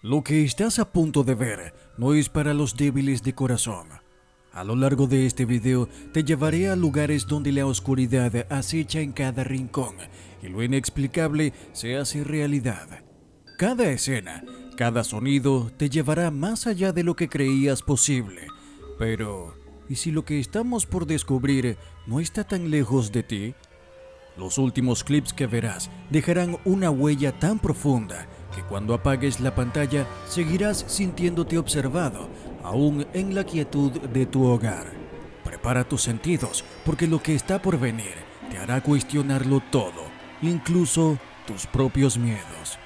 Lo que estás a punto de ver no es para los débiles de corazón. A lo largo de este video te llevaré a lugares donde la oscuridad acecha en cada rincón y lo inexplicable se hace realidad. Cada escena, cada sonido te llevará más allá de lo que creías posible. Pero, ¿y si lo que estamos por descubrir no está tan lejos de ti? Los últimos clips que verás dejarán una huella tan profunda que cuando apagues la pantalla seguirás sintiéndote observado, aún en la quietud de tu hogar. Prepara tus sentidos, porque lo que está por venir te hará cuestionarlo todo, incluso tus propios miedos.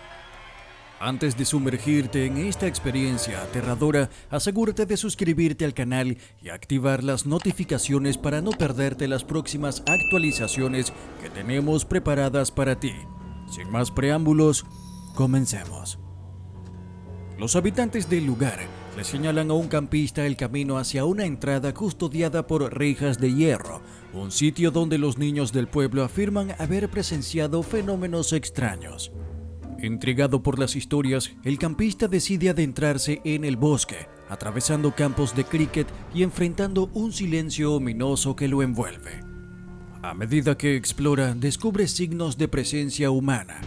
Antes de sumergirte en esta experiencia aterradora, asegúrate de suscribirte al canal y activar las notificaciones para no perderte las próximas actualizaciones que tenemos preparadas para ti. Sin más preámbulos, comencemos. Los habitantes del lugar le señalan a un campista el camino hacia una entrada custodiada por rejas de hierro, un sitio donde los niños del pueblo afirman haber presenciado fenómenos extraños. Intrigado por las historias, el campista decide adentrarse en el bosque, atravesando campos de cricket y enfrentando un silencio ominoso que lo envuelve. A medida que explora, descubre signos de presencia humana,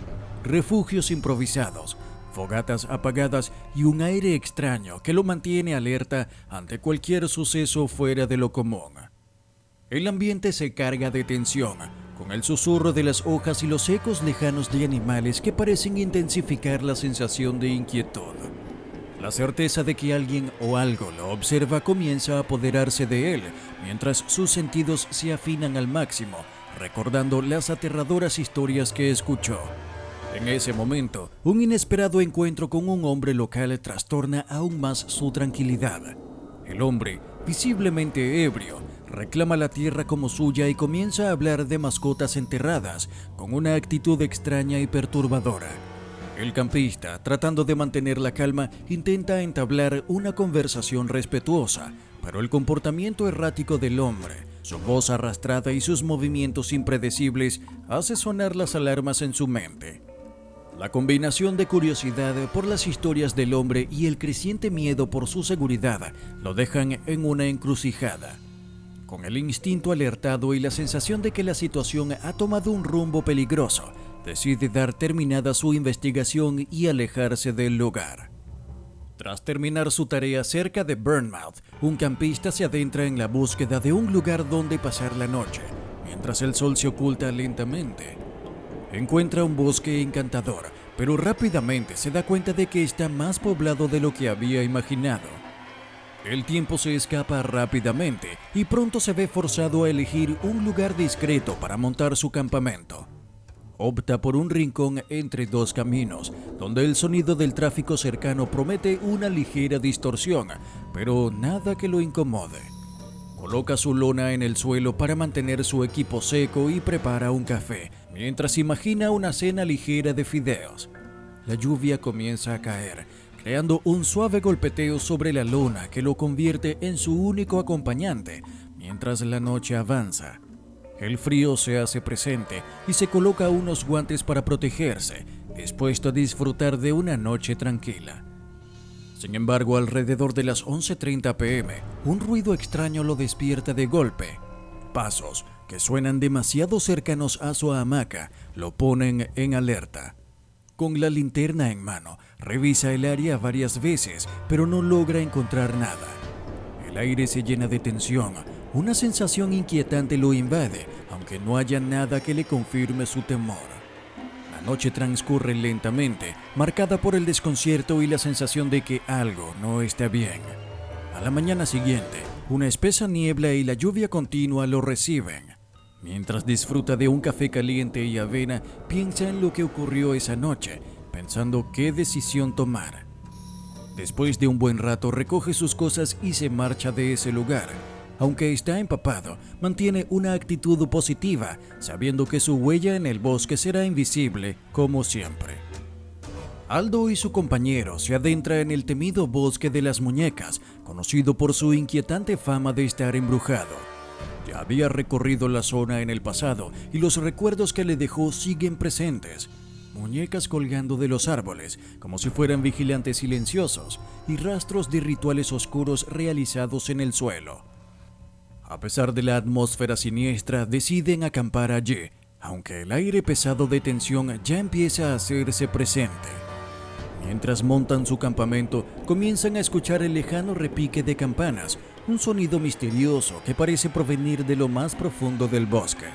refugios improvisados, fogatas apagadas y un aire extraño que lo mantiene alerta ante cualquier suceso fuera de lo común. El ambiente se carga de tensión, con el susurro de las hojas y los ecos lejanos de animales que parecen intensificar la sensación de inquietud. La certeza de que alguien o algo lo observa comienza a apoderarse de él, mientras sus sentidos se afinan al máximo, recordando las aterradoras historias que escuchó. En ese momento, un inesperado encuentro con un hombre local trastorna aún más su tranquilidad. El hombre, visiblemente ebrio, reclama la tierra como suya y comienza a hablar de mascotas enterradas con una actitud extraña y perturbadora. El campista, tratando de mantener la calma, intenta entablar una conversación respetuosa, pero el comportamiento errático del hombre, su voz arrastrada y sus movimientos impredecibles hace sonar las alarmas en su mente. La combinación de curiosidad por las historias del hombre y el creciente miedo por su seguridad lo dejan en una encrucijada. Con el instinto alertado y la sensación de que la situación ha tomado un rumbo peligroso, decide dar terminada su investigación y alejarse del lugar. Tras terminar su tarea cerca de Bournemouth, un campista se adentra en la búsqueda de un lugar donde pasar la noche, mientras el sol se oculta lentamente. Encuentra un bosque encantador, pero rápidamente se da cuenta de que está más poblado de lo que había imaginado. El tiempo se escapa rápidamente y pronto se ve forzado a elegir un lugar discreto para montar su campamento. Opta por un rincón entre dos caminos, donde el sonido del tráfico cercano promete una ligera distorsión, pero nada que lo incomode. Coloca su lona en el suelo para mantener su equipo seco y prepara un café, mientras imagina una cena ligera de fideos. La lluvia comienza a caer, creando un suave golpeteo sobre la lona que lo convierte en su único acompañante mientras la noche avanza. El frío se hace presente y se coloca unos guantes para protegerse, dispuesto a disfrutar de una noche tranquila. Sin embargo, alrededor de las 11:30 p.m., un ruido extraño lo despierta de golpe. Pasos que suenan demasiado cercanos a su hamaca lo ponen en alerta. Con la linterna en mano, revisa el área varias veces, pero no logra encontrar nada. El aire se llena de tensión. Una sensación inquietante lo invade, aunque no haya nada que le confirme su temor. La noche transcurre lentamente, marcada por el desconcierto y la sensación de que algo no está bien. A la mañana siguiente, una espesa niebla y la lluvia continua lo reciben. Mientras disfruta de un café caliente y avena, piensa en lo que ocurrió esa noche, pensando qué decisión tomar. Después de un buen rato, recoge sus cosas y se marcha de ese lugar. Aunque está empapado, mantiene una actitud positiva, sabiendo que su huella en el bosque será invisible, como siempre. Aldo y su compañero se adentran en el temido bosque de las muñecas, conocido por su inquietante fama de estar embrujado. Ya había recorrido la zona en el pasado y los recuerdos que le dejó siguen presentes. muñecas colgando de los árboles, como si fueran vigilantes silenciosos, y rastros de rituales oscuros realizados en el suelo. A pesar de la atmósfera siniestra, deciden acampar allí, aunque el aire pesado de tensión ya empieza a hacerse presente. Mientras montan su campamento, comienzan a escuchar el lejano repique de campanas, un sonido misterioso que parece provenir de lo más profundo del bosque.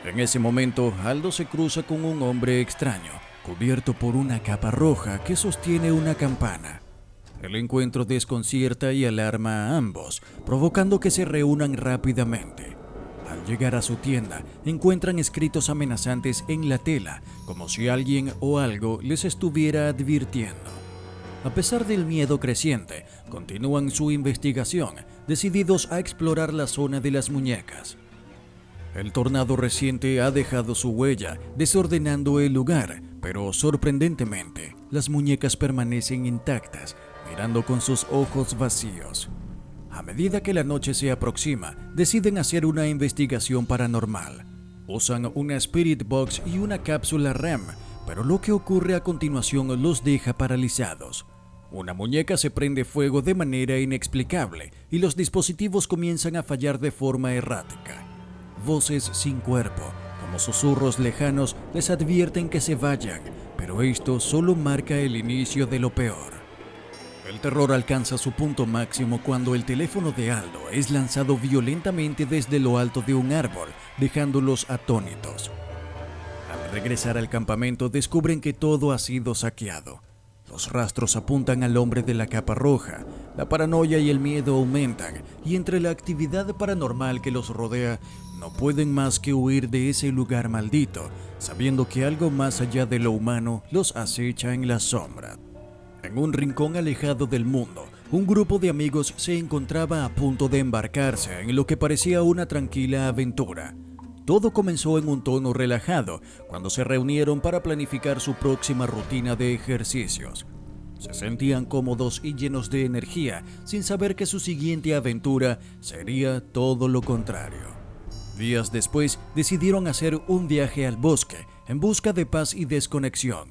En ese momento, Aldo se cruza con un hombre extraño, cubierto por una capa roja que sostiene una campana. El encuentro desconcierta y alarma a ambos, provocando que se reúnan rápidamente. Al llegar a su tienda, encuentran escritos amenazantes en la tela, como si alguien o algo les estuviera advirtiendo. A pesar del miedo creciente, continúan su investigación, decididos a explorar la zona de las muñecas. El tornado reciente ha dejado su huella, desordenando el lugar, pero sorprendentemente, las muñecas permanecen intactas, mirando con sus ojos vacíos. A medida que la noche se aproxima, deciden hacer una investigación paranormal. Usan una Spirit Box y una cápsula REM, pero lo que ocurre a continuación los deja paralizados. Una muñeca se prende fuego de manera inexplicable y los dispositivos comienzan a fallar de forma errática. Voces sin cuerpo, como susurros lejanos, les advierten que se vayan, pero esto solo marca el inicio de lo peor. El terror alcanza su punto máximo cuando el teléfono de Aldo es lanzado violentamente desde lo alto de un árbol, dejándolos atónitos. Al regresar al campamento descubren que todo ha sido saqueado. Los rastros apuntan al hombre de la capa roja, la paranoia y el miedo aumentan, y entre la actividad paranormal que los rodea, no pueden más que huir de ese lugar maldito, sabiendo que algo más allá de lo humano los acecha en la sombra. En un rincón alejado del mundo, un grupo de amigos se encontraba a punto de embarcarse en lo que parecía una tranquila aventura. Todo comenzó en un tono relajado, cuando se reunieron para planificar su próxima rutina de ejercicios. Se sentían cómodos y llenos de energía, sin saber que su siguiente aventura sería todo lo contrario. Días después, decidieron hacer un viaje al bosque, en busca de paz y desconexión.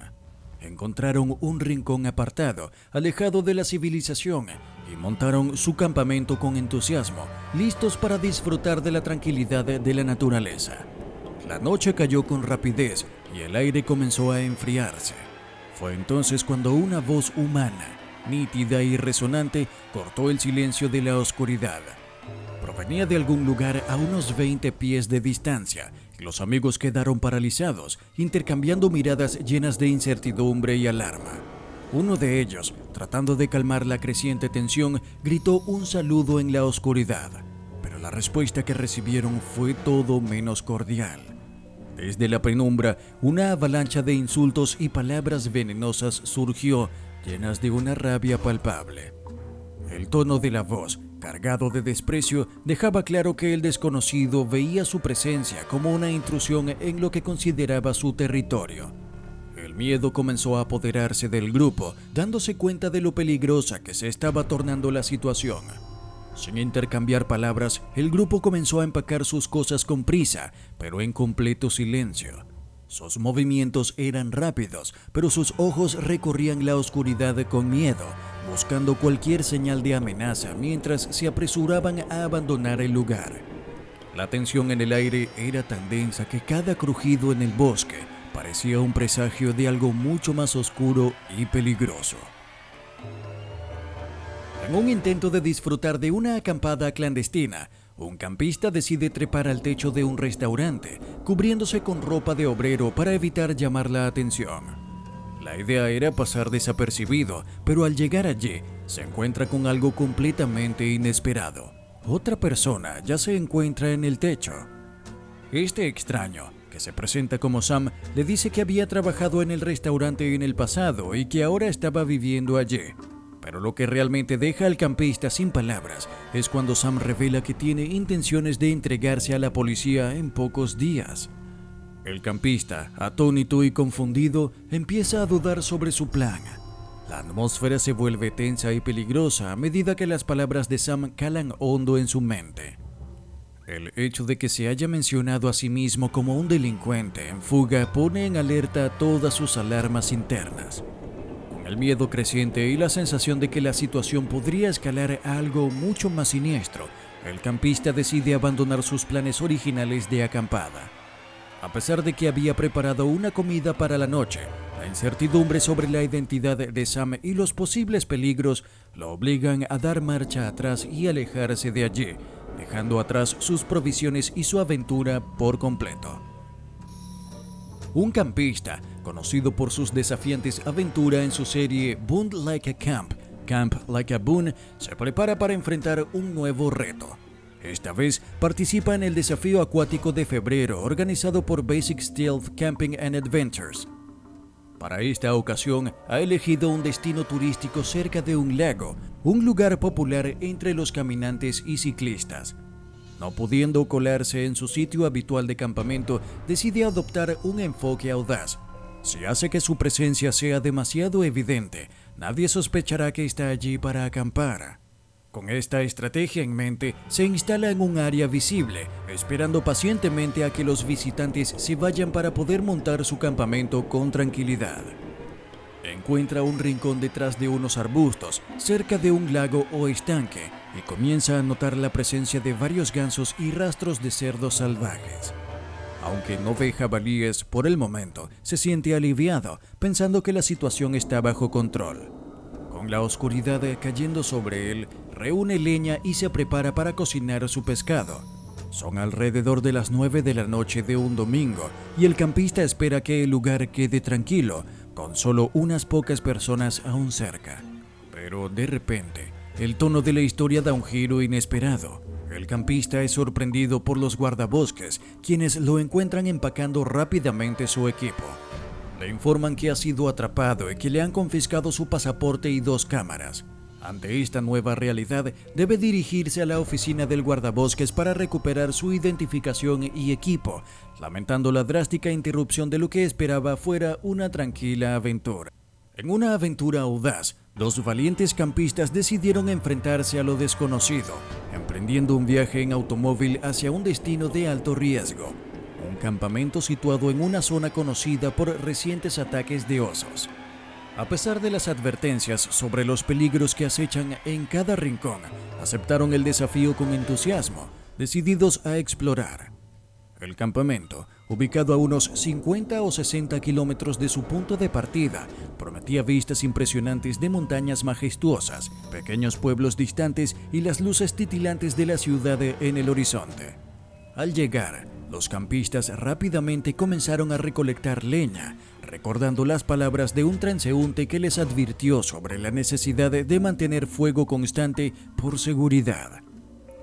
Encontraron un rincón apartado, alejado de la civilización, y montaron su campamento con entusiasmo, listos para disfrutar de la tranquilidad de la naturaleza. La noche cayó con rapidez y el aire comenzó a enfriarse. Fue entonces cuando una voz humana, nítida y resonante, cortó el silencio de la oscuridad. Provenía de algún lugar a unos 20 pies de distancia. Los amigos quedaron paralizados, intercambiando miradas llenas de incertidumbre y alarma. Uno de ellos, tratando de calmar la creciente tensión, gritó un saludo en la oscuridad, pero la respuesta que recibieron fue todo menos cordial. Desde la penumbra, una avalancha de insultos y palabras venenosas surgió, llenas de una rabia palpable. El tono de la voz, cargado de desprecio, dejaba claro que el desconocido veía su presencia como una intrusión en lo que consideraba su territorio. El miedo comenzó a apoderarse del grupo, dándose cuenta de lo peligrosa que se estaba tornando la situación. Sin intercambiar palabras, el grupo comenzó a empacar sus cosas con prisa, pero en completo silencio. Sus movimientos eran rápidos, pero sus ojos recorrían la oscuridad con miedo, buscando cualquier señal de amenaza mientras se apresuraban a abandonar el lugar. La tensión en el aire era tan densa que cada crujido en el bosque parecía un presagio de algo mucho más oscuro y peligroso. En un intento de disfrutar de una acampada clandestina, un campista decide trepar al techo de un restaurante, cubriéndose con ropa de obrero para evitar llamar la atención. La idea era pasar desapercibido, pero al llegar allí, se encuentra con algo completamente inesperado. Otra persona ya se encuentra en el techo. Este extraño, que se presenta como Sam, le dice que había trabajado en el restaurante en el pasado y que ahora estaba viviendo allí. Pero lo que realmente deja al campista sin palabras es cuando Sam revela que tiene intenciones de entregarse a la policía en pocos días. El campista, atónito y confundido, empieza a dudar sobre su plan. La atmósfera se vuelve tensa y peligrosa a medida que las palabras de Sam calan hondo en su mente. El hecho de que se haya mencionado a sí mismo como un delincuente en fuga pone en alerta todas sus alarmas internas. Con el miedo creciente y la sensación de que la situación podría escalar a algo mucho más siniestro, el campista decide abandonar sus planes originales de acampada. A pesar de que había preparado una comida para la noche, la incertidumbre sobre la identidad de Sam y los posibles peligros lo obligan a dar marcha atrás y alejarse de allí, dejando atrás sus provisiones y su aventura por completo. Un campista, conocido por sus desafiantes aventuras en su serie Boone Like a Camp, Camp Like a Boone, se prepara para enfrentar un nuevo reto. Esta vez participa en el desafío acuático de febrero organizado por Basic Stealth Camping and Adventures. Para esta ocasión ha elegido un destino turístico cerca de un lago, un lugar popular entre los caminantes y ciclistas. No pudiendo colarse en su sitio habitual de campamento, decide adoptar un enfoque audaz. Si hace que su presencia sea demasiado evidente, nadie sospechará que está allí para acampar. Con esta estrategia en mente, se instala en un área visible, esperando pacientemente a que los visitantes se vayan para poder montar su campamento con tranquilidad. Encuentra un rincón detrás de unos arbustos, cerca de un lago o estanque, y comienza a notar la presencia de varios gansos y rastros de cerdos salvajes. Aunque no ve jabalíes por el momento, se siente aliviado, pensando que la situación está bajo control. Con la oscuridad cayendo sobre él, reúne leña y se prepara para cocinar su pescado. Son alrededor de las 9 de la noche de un domingo y el campista espera que el lugar quede tranquilo, con solo unas pocas personas aún cerca. Pero de repente, el tono de la historia da un giro inesperado. El campista es sorprendido por los guardabosques, quienes lo encuentran empacando rápidamente su equipo. Le informan que ha sido atrapado y que le han confiscado su pasaporte y 2 cámaras. Ante esta nueva realidad, debe dirigirse a la oficina del guardabosques para recuperar su identificación y equipo, lamentando la drástica interrupción de lo que esperaba fuera una tranquila aventura. En una aventura audaz, 2 valientes campistas decidieron enfrentarse a lo desconocido, emprendiendo un viaje en automóvil hacia un destino de alto riesgo. Un campamento situado en una zona conocida por recientes ataques de osos. A pesar de las advertencias sobre los peligros que acechan en cada rincón, aceptaron el desafío con entusiasmo, decididos a explorar. El campamento, ubicado a unos 50 o 60 kilómetros de su punto de partida, prometía vistas impresionantes de montañas majestuosas, pequeños pueblos distantes y las luces titilantes de la ciudad en el horizonte. Al llegar, los campistas rápidamente comenzaron a recolectar leña, recordando las palabras de un transeúnte que les advirtió sobre la necesidad de mantener fuego constante por seguridad.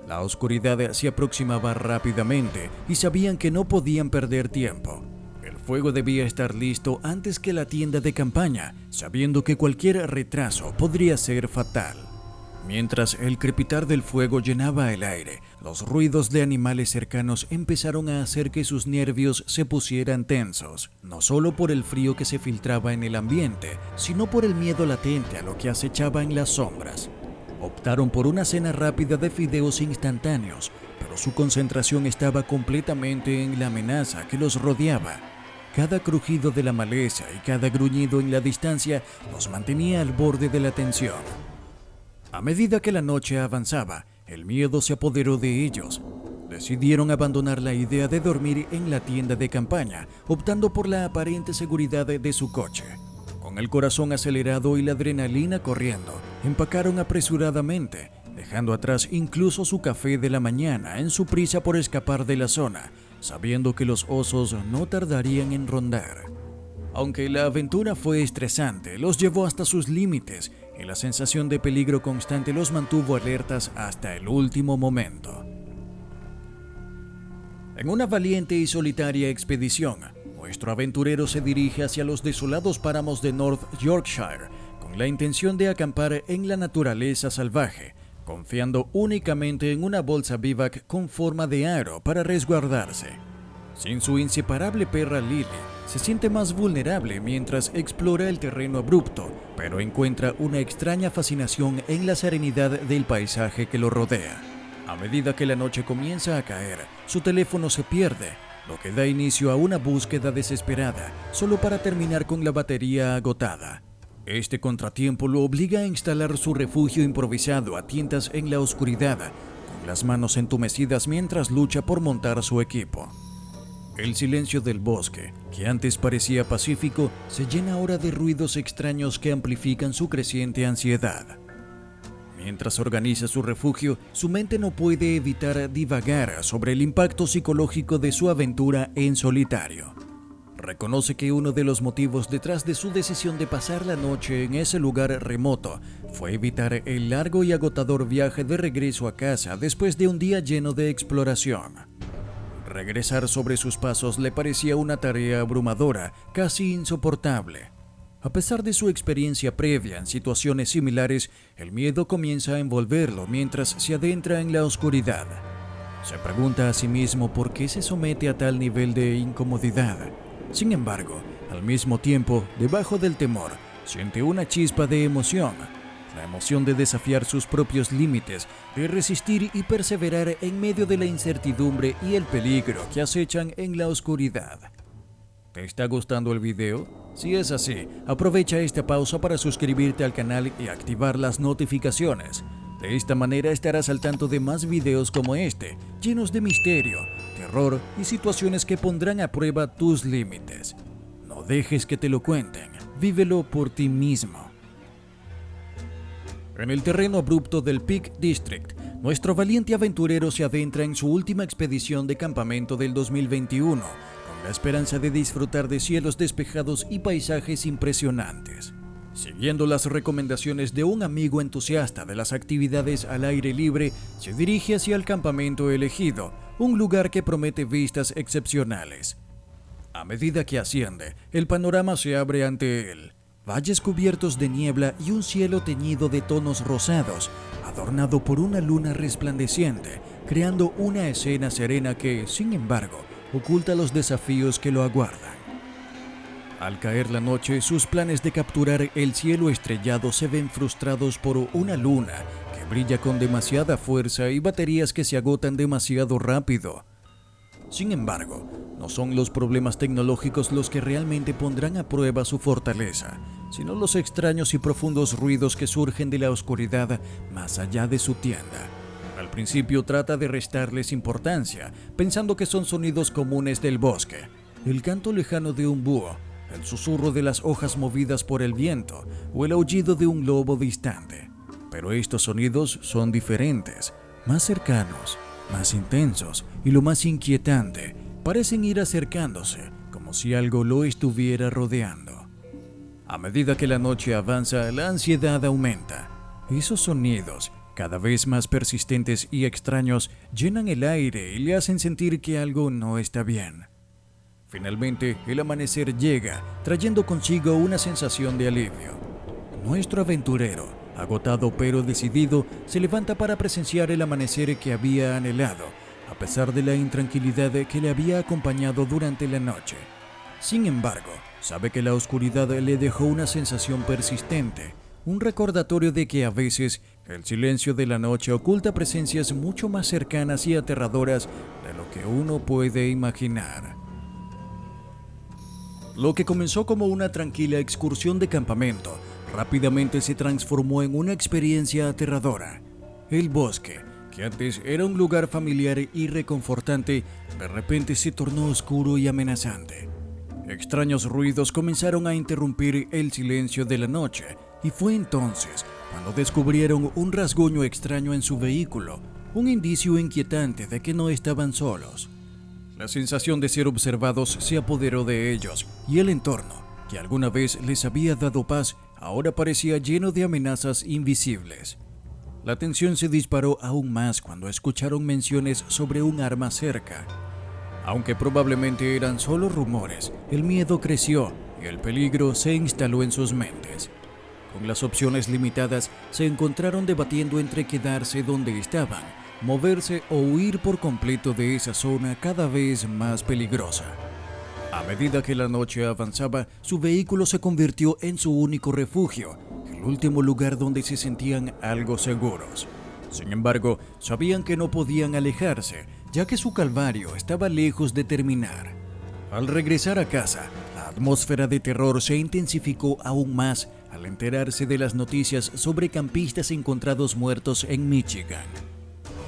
La oscuridad se aproximaba rápidamente y sabían que no podían perder tiempo. El fuego debía estar listo antes que la tienda de campaña, sabiendo que cualquier retraso podría ser fatal. Mientras el crepitar del fuego llenaba el aire, los ruidos de animales cercanos empezaron a hacer que sus nervios se pusieran tensos, no solo por el frío que se filtraba en el ambiente, sino por el miedo latente a lo que acechaba en las sombras. Optaron por una cena rápida de fideos instantáneos, pero su concentración estaba completamente en la amenaza que los rodeaba. Cada crujido de la maleza y cada gruñido en la distancia los mantenía al borde de la tensión. A medida que la noche avanzaba, el miedo se apoderó de ellos. Decidieron abandonar la idea de dormir en la tienda de campaña, optando por la aparente seguridad de su coche. Con el corazón acelerado y la adrenalina corriendo, empacaron apresuradamente, dejando atrás incluso su café de la mañana en su prisa por escapar de la zona, sabiendo que los osos no tardarían en rondar. Aunque la aventura fue estresante, los llevó hasta sus límites y la sensación de peligro constante los mantuvo alertas hasta el último momento. En una valiente y solitaria expedición, nuestro aventurero se dirige hacia los desolados páramos de North Yorkshire con la intención de acampar en la naturaleza salvaje, confiando únicamente en una bolsa Vivac con forma de aro para resguardarse. Sin su inseparable perra Lily, se siente más vulnerable mientras explora el terreno abrupto, pero encuentra una extraña fascinación en la serenidad del paisaje que lo rodea. A medida que la noche comienza a caer, su teléfono se pierde, lo que da inicio a una búsqueda desesperada, solo para terminar con la batería agotada. Este contratiempo lo obliga a instalar su refugio improvisado a tientas en la oscuridad, con las manos entumecidas mientras lucha por montar su equipo. El silencio del bosque, que antes parecía pacífico, se llena ahora de ruidos extraños que amplifican su creciente ansiedad. Mientras organiza su refugio, su mente no puede evitar divagar sobre el impacto psicológico de su aventura en solitario. Reconoce que uno de los motivos detrás de su decisión de pasar la noche en ese lugar remoto fue evitar el largo y agotador viaje de regreso a casa después de un día lleno de exploración. Regresar sobre sus pasos le parecía una tarea abrumadora, casi insoportable. A pesar de su experiencia previa en situaciones similares, el miedo comienza a envolverlo mientras se adentra en la oscuridad. Se pregunta a sí mismo por qué se somete a tal nivel de incomodidad. Sin embargo, al mismo tiempo, debajo del temor, siente una chispa de emoción. La emoción de desafiar sus propios límites, de resistir y perseverar en medio de la incertidumbre y el peligro que acechan en la oscuridad. ¿Te está gustando el video? Si es así, aprovecha esta pausa para suscribirte al canal y activar las notificaciones. De esta manera estarás al tanto de más videos como este, llenos de misterio, terror y situaciones que pondrán a prueba tus límites. No dejes que te lo cuenten, vívelo por ti mismo. En el terreno abrupto del Peak District, nuestro valiente aventurero se adentra en su última expedición de campamento del 2021, con la esperanza de disfrutar de cielos despejados y paisajes impresionantes. Siguiendo las recomendaciones de un amigo entusiasta de las actividades al aire libre, se dirige hacia el campamento elegido, un lugar que promete vistas excepcionales. A medida que asciende, el panorama se abre ante él. Valles cubiertos de niebla y un cielo teñido de tonos rosados, adornado por una luna resplandeciente, creando una escena serena que, sin embargo, oculta los desafíos que lo aguardan. Al caer la noche, sus planes de capturar el cielo estrellado se ven frustrados por una luna que brilla con demasiada fuerza y baterías que se agotan demasiado rápido. Sin embargo, no son los problemas tecnológicos los que realmente pondrán a prueba su fortaleza, sino los extraños y profundos ruidos que surgen de la oscuridad más allá de su tienda. Al principio trata de restarles importancia, pensando que son sonidos comunes del bosque, el canto lejano de un búho, el susurro de las hojas movidas por el viento o el aullido de un lobo distante. Pero estos sonidos son diferentes, más cercanos, más intensos y lo más inquietante, parecen ir acercándose, como si algo lo estuviera rodeando. A medida que la noche avanza, la ansiedad aumenta. Esos sonidos, cada vez más persistentes y extraños, llenan el aire y le hacen sentir que algo no está bien. Finalmente, el amanecer llega, trayendo consigo una sensación de alivio. Nuestro aventurero, agotado pero decidido, se levanta para presenciar el amanecer que había anhelado, a pesar de la intranquilidad que le había acompañado durante la noche. Sin embargo, sabe que la oscuridad le dejó una sensación persistente, un recordatorio de que a veces el silencio de la noche oculta presencias mucho más cercanas y aterradoras de lo que uno puede imaginar. Lo que comenzó como una tranquila excursión de campamento, rápidamente se transformó en una experiencia aterradora. El bosque, que antes era un lugar familiar y reconfortante, de repente se tornó oscuro y amenazante. Extraños ruidos comenzaron a interrumpir el silencio de la noche, y fue entonces cuando descubrieron un rasguño extraño en su vehículo, un indicio inquietante de que no estaban solos. La sensación de ser observados se apoderó de ellos, y el entorno, que alguna vez les había dado paz, ahora parecía lleno de amenazas invisibles. La tensión se disparó aún más cuando escucharon menciones sobre un arma cerca. Aunque probablemente eran solo rumores, el miedo creció y el peligro se instaló en sus mentes. Con las opciones limitadas, se encontraron debatiendo entre quedarse donde estaban, moverse o huir por completo de esa zona cada vez más peligrosa. A medida que la noche avanzaba, su vehículo se convirtió en su único refugio, el último lugar donde se sentían algo seguros. Sin embargo, sabían que no podían alejarse, ya que su calvario estaba lejos de terminar. Al regresar a casa, la atmósfera de terror se intensificó aún más al enterarse de las noticias sobre campistas encontrados muertos en Michigan.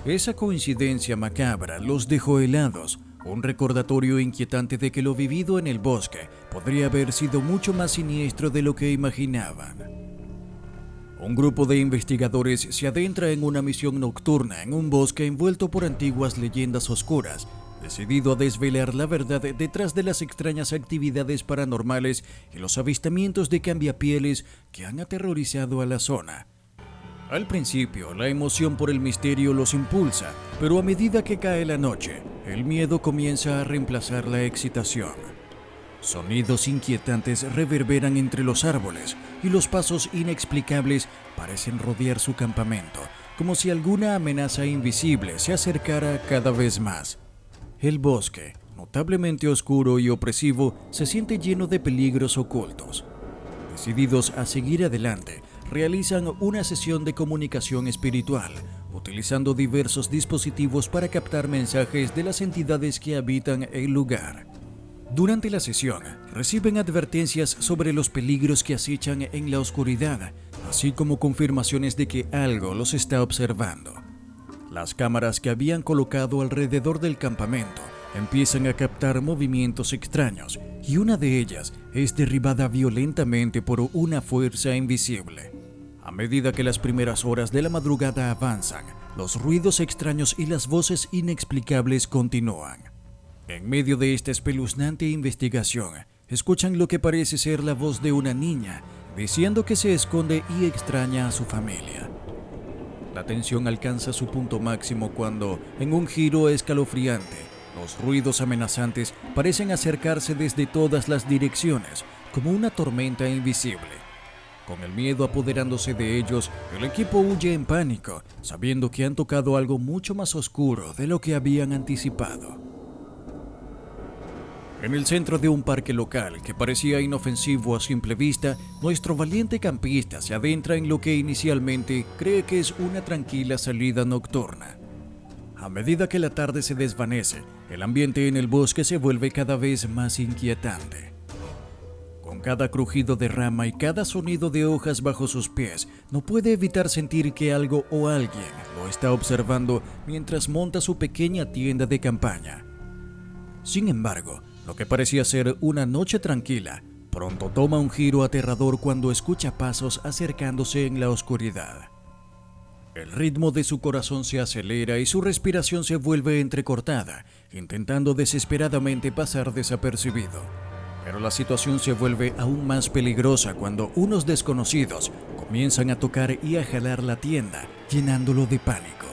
Esa coincidencia macabra los dejó helados, un recordatorio inquietante de que lo vivido en el bosque podría haber sido mucho más siniestro de lo que imaginaban. Un grupo de investigadores se adentra en una misión nocturna en un bosque envuelto por antiguas leyendas oscuras, decidido a desvelar la verdad detrás de las extrañas actividades paranormales y los avistamientos de cambiapieles que han aterrorizado a la zona. Al principio, la emoción por el misterio los impulsa, pero a medida que cae la noche, el miedo comienza a reemplazar la excitación. Sonidos inquietantes reverberan entre los árboles y los pasos inexplicables parecen rodear su campamento, como si alguna amenaza invisible se acercara cada vez más. El bosque, notablemente oscuro y opresivo, se siente lleno de peligros ocultos. Decididos a seguir adelante, realizan una sesión de comunicación espiritual, utilizando diversos dispositivos para captar mensajes de las entidades que habitan el lugar. Durante la sesión, reciben advertencias sobre los peligros que acechan en la oscuridad, así como confirmaciones de que algo los está observando. Las cámaras que habían colocado alrededor del campamento empiezan a captar movimientos extraños, y una de ellas es derribada violentamente por una fuerza invisible. A medida que las primeras horas de la madrugada avanzan, los ruidos extraños y las voces inexplicables continúan. En medio de esta espeluznante investigación, escuchan lo que parece ser la voz de una niña, diciendo que se esconde y extraña a su familia. La tensión alcanza su punto máximo cuando, en un giro escalofriante, los ruidos amenazantes parecen acercarse desde todas las direcciones, como una tormenta invisible. Con el miedo apoderándose de ellos, el equipo huye en pánico, sabiendo que han tocado algo mucho más oscuro de lo que habían anticipado. En el centro de un parque local que parecía inofensivo a simple vista, nuestro valiente campista se adentra en lo que inicialmente cree que es una tranquila salida nocturna. A medida que la tarde se desvanece, el ambiente en el bosque se vuelve cada vez más inquietante. Con cada crujido de rama y cada sonido de hojas bajo sus pies, no puede evitar sentir que algo o alguien lo está observando mientras monta su pequeña tienda de campaña. Sin embargo, lo que parecía ser una noche tranquila, pronto toma un giro aterrador cuando escucha pasos acercándose en la oscuridad. El ritmo de su corazón se acelera y su respiración se vuelve entrecortada, intentando desesperadamente pasar desapercibido. Pero la situación se vuelve aún más peligrosa cuando unos desconocidos comienzan a tocar y a jalar la tienda, llenándolo de pánico.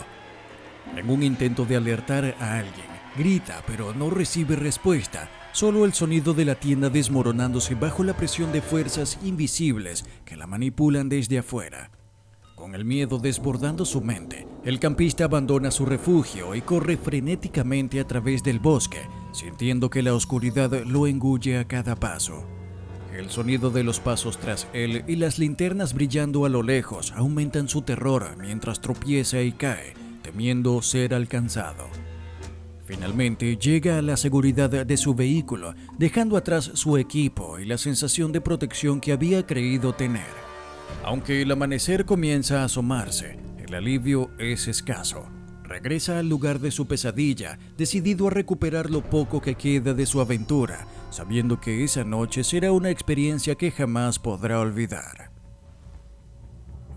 En un intento de alertar a alguien, grita pero no recibe respuesta, solo el sonido de la tienda desmoronándose bajo la presión de fuerzas invisibles que la manipulan desde afuera. Con el miedo desbordando su mente, el campista abandona su refugio y corre frenéticamente a través del bosque, sintiendo que la oscuridad lo engulle a cada paso. El sonido de los pasos tras él y las linternas brillando a lo lejos aumentan su terror mientras tropieza y cae, temiendo ser alcanzado. Finalmente llega a la seguridad de su vehículo, dejando atrás su equipo y la sensación de protección que había creído tener. Aunque el amanecer comienza a asomarse, el alivio es escaso. Regresa al lugar de su pesadilla, decidido a recuperar lo poco que queda de su aventura, sabiendo que esa noche será una experiencia que jamás podrá olvidar.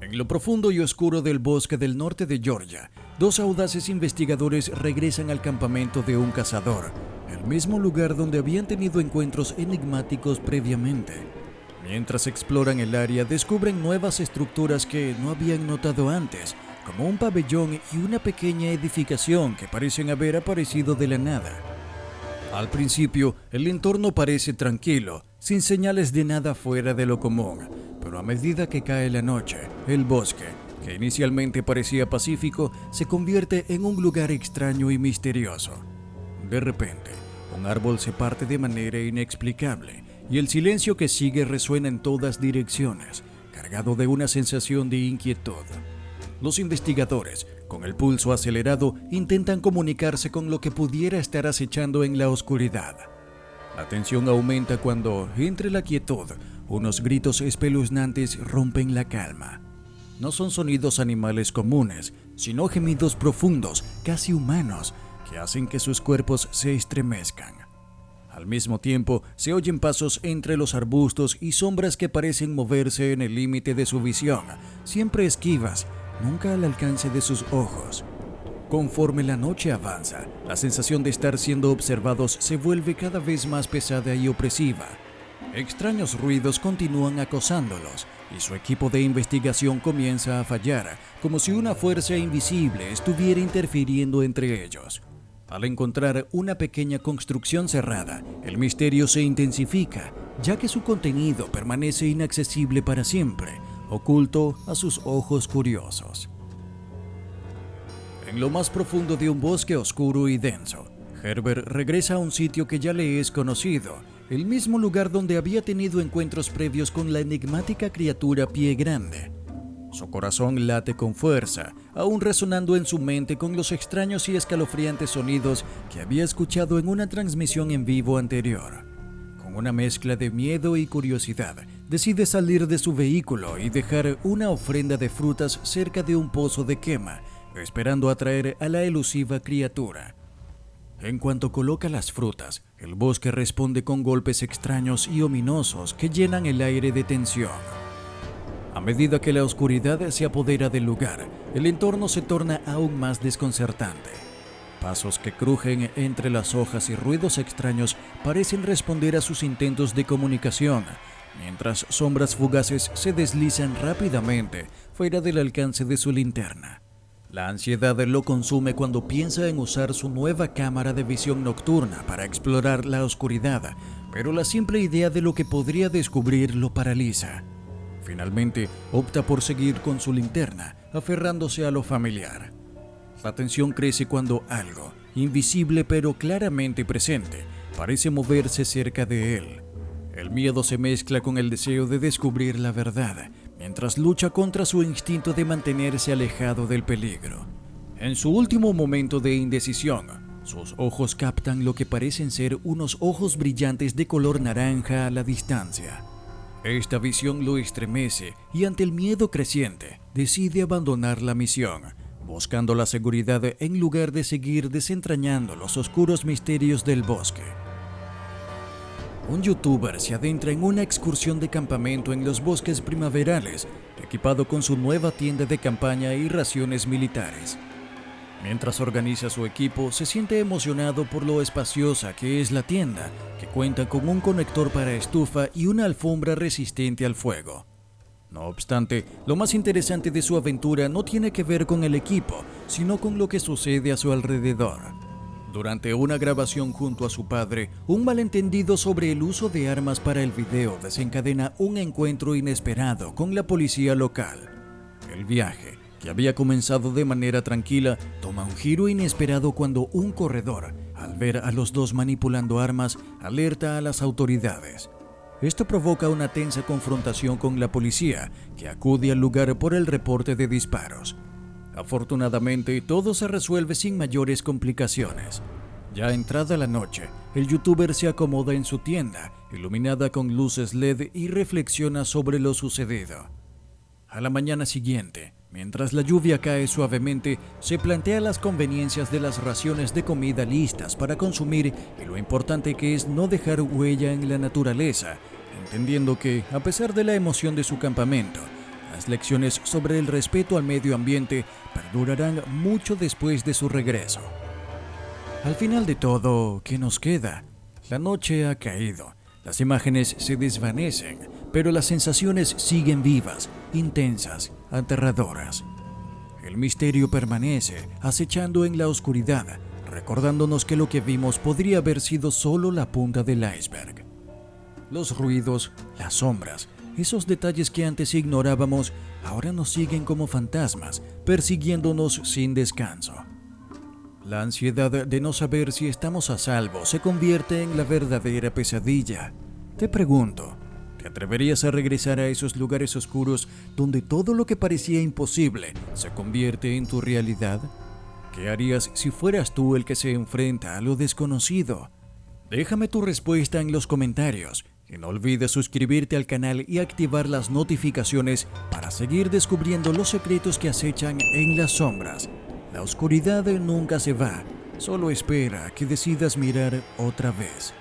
En lo profundo y oscuro del bosque del norte de Georgia, dos audaces investigadores regresan al campamento de un cazador, el mismo lugar donde habían tenido encuentros enigmáticos previamente. Mientras exploran el área, descubren nuevas estructuras que no habían notado antes, como un pabellón y una pequeña edificación que parecen haber aparecido de la nada. Al principio, el entorno parece tranquilo, sin señales de nada fuera de lo común, pero a medida que cae la noche, el bosque, que inicialmente parecía pacífico, se convierte en un lugar extraño y misterioso. De repente, un árbol se parte de manera inexplicable, y el silencio que sigue resuena en todas direcciones, cargado de una sensación de inquietud. Los investigadores con el pulso acelerado, intentan comunicarse con lo que pudiera estar acechando en la oscuridad. La tensión aumenta cuando, entre la quietud, unos gritos espeluznantes rompen la calma. No son sonidos animales comunes, sino gemidos profundos, casi humanos, que hacen que sus cuerpos se estremezcan. Al mismo tiempo, se oyen pasos entre los arbustos y sombras que parecen moverse en el límite de su visión, siempre esquivas, nunca al alcance de sus ojos. Conforme la noche avanza, la sensación de estar siendo observados se vuelve cada vez más pesada y opresiva. Extraños ruidos continúan acosándolos y su equipo de investigación comienza a fallar, como si una fuerza invisible estuviera interfiriendo entre ellos. Al encontrar una pequeña construcción cerrada, el misterio se intensifica, ya que su contenido permanece inaccesible para siempre, oculto a sus ojos curiosos. En lo más profundo de un bosque oscuro y denso, Herbert regresa a un sitio que ya le es conocido, el mismo lugar donde había tenido encuentros previos con la enigmática criatura Pie Grande. Su corazón late con fuerza, aún resonando en su mente con los extraños y escalofriantes sonidos que había escuchado en una transmisión en vivo anterior. Con una mezcla de miedo y curiosidad, decide salir de su vehículo y dejar una ofrenda de frutas cerca de un pozo de quema, esperando atraer a la elusiva criatura. En cuanto coloca las frutas, el bosque responde con golpes extraños y ominosos que llenan el aire de tensión. A medida que la oscuridad se apodera del lugar, el entorno se torna aún más desconcertante. Pasos que crujen entre las hojas y ruidos extraños parecen responder a sus intentos de comunicación, mientras sombras fugaces se deslizan rápidamente fuera del alcance de su linterna. La ansiedad lo consume cuando piensa en usar su nueva cámara de visión nocturna para explorar la oscuridad, pero la simple idea de lo que podría descubrir lo paraliza. Finalmente, opta por seguir con su linterna, aferrándose a lo familiar. La tensión crece cuando algo, invisible pero claramente presente, parece moverse cerca de él. El miedo se mezcla con el deseo de descubrir la verdad, mientras lucha contra su instinto de mantenerse alejado del peligro. En su último momento de indecisión, sus ojos captan lo que parecen ser unos ojos brillantes de color naranja a la distancia. Esta visión lo estremece y ante el miedo creciente, decide abandonar la misión, buscando la seguridad en lugar de seguir desentrañando los oscuros misterios del bosque. Un youtuber se adentra en una excursión de campamento en los bosques primaverales, equipado con su nueva tienda de campaña y raciones militares. Mientras organiza su equipo, se siente emocionado por lo espaciosa que es la tienda, que cuenta con un conector para estufa y una alfombra resistente al fuego. No obstante, lo más interesante de su aventura no tiene que ver con el equipo, sino con lo que sucede a su alrededor. Durante una grabación junto a su padre, un malentendido sobre el uso de armas para el video desencadena un encuentro inesperado con la policía local. El viaje, que había comenzado de manera tranquila, toma un giro inesperado cuando un corredor, al ver a los dos manipulando armas, alerta a las autoridades. Esto provoca una tensa confrontación con la policía, que acude al lugar por el reporte de disparos. Afortunadamente, todo se resuelve sin mayores complicaciones. Ya entrada la noche, el youtuber se acomoda en su tienda, iluminada con luces LED, y reflexiona sobre lo sucedido. A la mañana siguiente, mientras la lluvia cae suavemente, se plantea las conveniencias de las raciones de comida listas para consumir y lo importante que es no dejar huella en la naturaleza, entendiendo que, a pesar de la emoción de su campamento, las lecciones sobre el respeto al medio ambiente perdurarán mucho después de su regreso. Al final de todo, ¿qué nos queda? La noche ha caído, las imágenes se desvanecen, pero las sensaciones siguen vivas, intensas, aterradoras. El misterio permanece, acechando en la oscuridad, recordándonos que lo que vimos podría haber sido solo la punta del iceberg. Los ruidos, las sombras, esos detalles que antes ignorábamos, ahora nos siguen como fantasmas, persiguiéndonos sin descanso. La ansiedad de no saber si estamos a salvo se convierte en la verdadera pesadilla. Te pregunto, ¿Te atreverías a regresar a esos lugares oscuros donde todo lo que parecía imposible se convierte en tu realidad? ¿Qué harías si fueras tú el que se enfrenta a lo desconocido? Déjame tu respuesta en los comentarios y no olvides suscribirte al canal y activar las notificaciones para seguir descubriendo los secretos que acechan en las sombras. La oscuridad nunca se va, solo espera que decidas mirar otra vez.